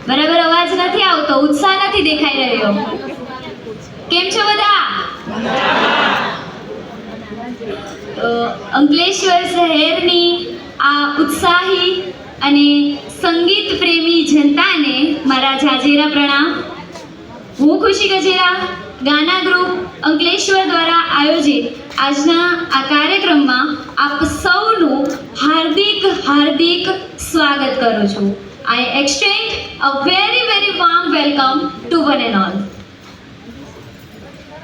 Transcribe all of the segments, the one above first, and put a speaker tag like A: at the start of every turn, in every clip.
A: બરાબર અવાજ નથી આવતો, ઉત્સાહ નથી દેખાઈ રહ્યો. કેમ છો બધા? અંકલેશ્વર શહેરની આ ઉત્સાહી અને સંગીત પ્રેમી જનતાને મારા જાજેરા પ્રણામ. હું ખુશી ગજેરા ગાના ગ્રુપ અંકલેશ્વર દ્વારા આયોજિત આજના આ કાર્યક્રમમાં આપ સૌનું હાર્દિક સ્વાગત કરું છું. I extend a very warm welcome to one and all.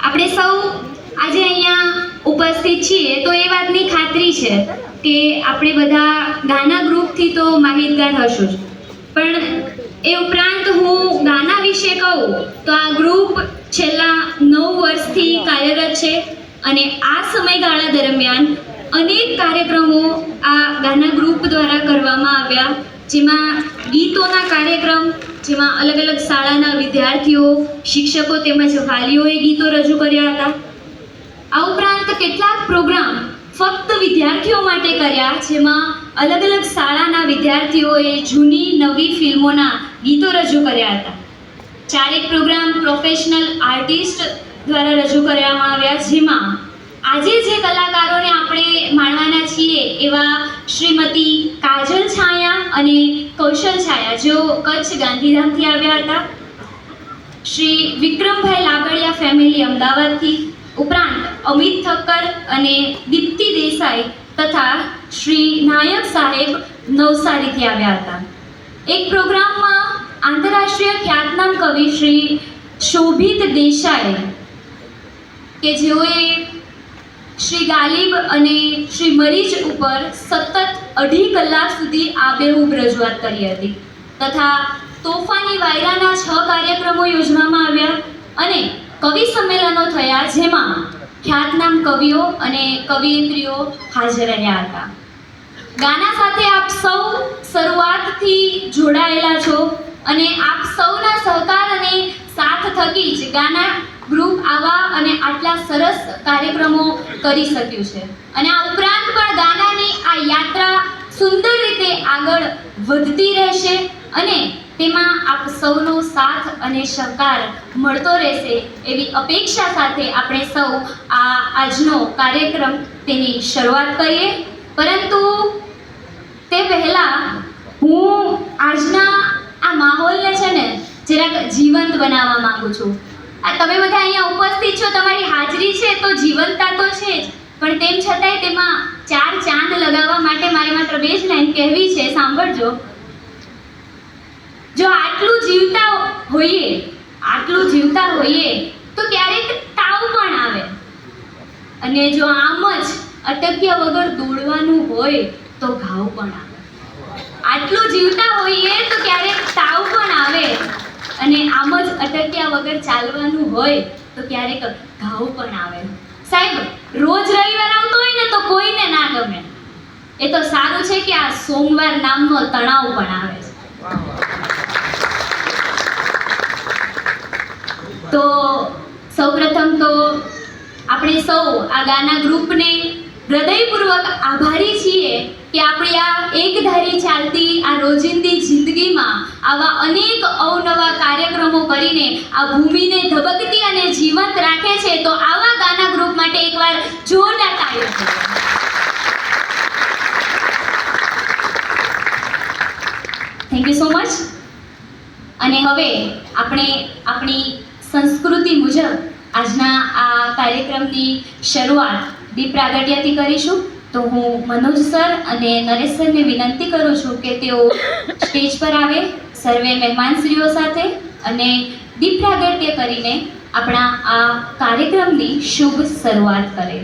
A: આપણે સૌ આજે અહીંયા ઉપસ્થિત છીએ તો એ વાતની ખાતરી છે કે આપણે બધા ગાના ગ્રુપથી તો માહિતગાર હશું જ, પણ એ ઉપરાંત હું ગાના વિશે કહું તો આ ગ્રુપ છેલ્લા 9 વર્ષથી કાર્યરત છે અને આ સમયગાળા દરમિયાન અનેક કાર્યક્રમો આ ગાના ગ્રુપ દ્વારા કરવામાં આવ્યા, જેમાં ગીતોના કાર્યક્રમ, જેમાં અલગ અલગ શાળાના વિદ્યાર્થીઓ, શિક્ષકો તેમજ વાલીઓએ ગીતો રજૂ કર્યા હતા. આ ઉપરાંત કેટલાક પ્રોગ્રામ ફક્ત વિદ્યાર્થીઓ માટે કર્યા, જેમાં અલગ અલગ શાળાના વિદ્યાર્થીઓએ જૂની નવી ફિલ્મોના ગીતો રજૂ કર્યા હતા. 4 પ્રોગ્રામ પ્રોફેશનલ આર્ટિસ્ટ દ્વારા રજૂ કરવામાં આવ્યા, જેમાં આજે જે કલાકારોને આપણે માણવાના છીએ એવા શ્રીમતી કાજલ છાયા અને કૌશલ છાયા, જેઓ કચ્છ ગાંધીધામથી આવ્યા હતા, શ્રી વિક્રમભાઈ લાબડિયા ફેમિલી અમદાવાદથી, ઉપરાંત અમિત ઠક્કર અને દીપ્તિ દેસાઈ તથા શ્રી નાયક સાહેબ નવસારીથી આવ્યા હતા. એક પ્રોગ્રામમાં આંતરરાષ્ટ્રીય ખ્યાતનામ કવિ શ્રી શોભિત દેસાઈ કે જેઓએ શ્રી ગાલિબ અને શ્રી મરીજ ઉપર સતત 2.5 કલાક સુધી આબેહૂબ રજૂઆત કરી હતી, તથા તોફાની વાયરાના 6 કાર્યક્રમો યોજવામાં આવ્યા અને કવિ સંમેલનો થયા, જેમાં ખ્યાતનામ કવિઓ અને કવિયત્રીઓ હાજર રહ્યા હતા. ગાના સાથે આપ સૌ શરૂઆતથી જોડાયેલા છો અને આપ સૌના સહકાર અને સાથ થકી જ ગાના ગ્રુપ આવા અને આટલા સરસ કાર્યક્રમો કરી શક્યું છે. અને આ ઉપરાંત પણ ગાનાની આ યાત્રા સુંદર રીતે આગળ વધતી રહેશે અને તેમાં આપ સૌનો સાથ અને સહકાર મળતો રહેશે એવી અપેક્ષા સાથે આપણે સૌ આજનો કાર્યક્રમ તેની શરૂઆત કરીએ. પરંતુ તે પહેલાં હું આજના આ માહોલને છે ને જરાક જીવંત બનાવવા માંગુ છું. આ તમે બધા અહીંયા ઉપસ્થિત છો, તમારી હાજરી છે તો જીવંતતા તો છે જ, પણ તેમ છતાંય તેમાં 4 ચાંદ લગાવવા માટે મારે માત્ર 2 જ લાઈન કહેવી છે. સાંભળજો. જો આટલું જીવતા હોઈએ તો ક્યારેક તાવ પણ આવે, અને જો આમ જ અટક્યા વગર દોડવાનું હોય તો ઘાવ પણ આવે. આટલું જીવતા હોઈએ તો ક્યારેક તાવ પણ આવે, અને આમ જ અટક્યા વગર ચાલવાનું હોય તો ક્યારેક ઘાવ પણ આવે. સાહેબ, રોજ રવિવાર આવતો હોય ને તો કોઈને ના ગમે. એ તો સારું છે કે આ સોમવાર નામનો તણાવ પણ આવે છે. તો સૌપ્રથમ તો આપણે સૌ આ ગાના ગ્રુપને હૃદયપૂર્વક આભારી છીએ કે આપણી આ એકધારી ચાલતી આ રોજિંદી જિંદગીમાં આવા અનેક અવનવા કાર્યક્રમો કરીને આ ભૂમિને ધબકતી અને જીવંત રાખે છે. તો આવા ગાના ગ્રુપ માટે એકવાર જોરદાર તાળીઓ આપો. Thank you so much. અને હવે આપણે આપણી સંસ્કૃતિ મુજબ આજના આ કાર્યક્રમની શરૂઆત દીપ પ્રાગટ્યથી કરીશું. તો હું મનોજ સર અને નરેશ સરને વિનંતી કરું છું કે તેઓ સ્ટેજ પર આવે સર્વે મહેમાનશ્રીઓ સાથે અને દીપ પ્રાગટ્ય કરીને આપણા આ કાર્યક્રમની શુભ શરૂઆત કરે.